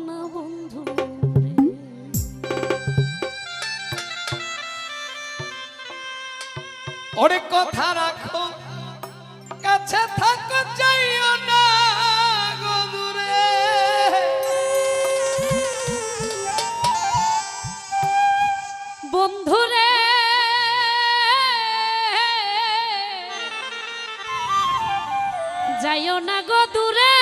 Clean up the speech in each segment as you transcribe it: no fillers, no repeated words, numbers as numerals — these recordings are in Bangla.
না বন্ধু ওরে কথা রাখো কাছে থাকো যাইও না গো দূরে বন্ধুরে যাইও না গো দূরে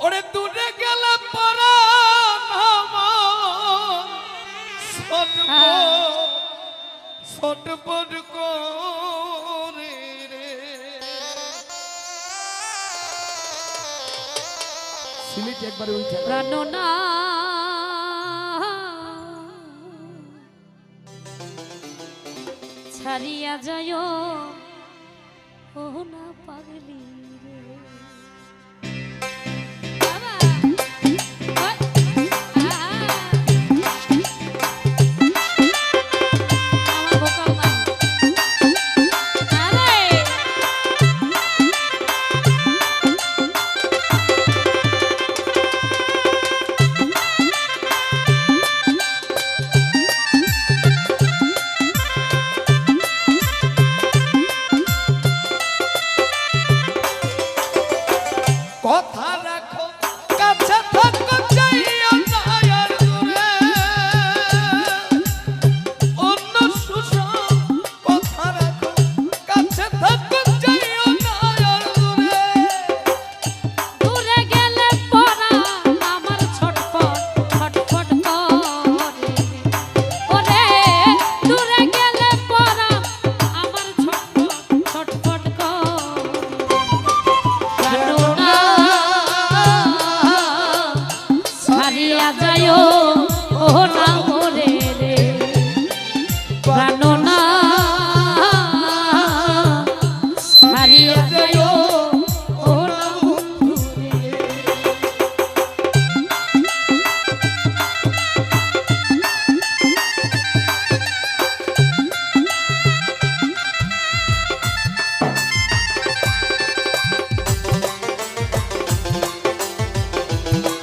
ওরে দূরে গেলে পরাণ আমার ছটপট করে রে সিলেটে একবারে উঠে প্রাণনা ছাড়িয়া যায় ও না পাগলি রে বাবা ওই আমার ভোকাল নাই আরে কথা রাখো কাছে থাকো যাইও না আর দূরে অন্য সুসং কথা রাখো কাছে থাকো যাইও না আর দূরে দূরে গেলে পরা আমার ছটফট ছটফট করে ওরে দূরে গেলে পরা আমার ছটফট ছটফট করে প্রাণনা ছাড়িয়া যায় ও না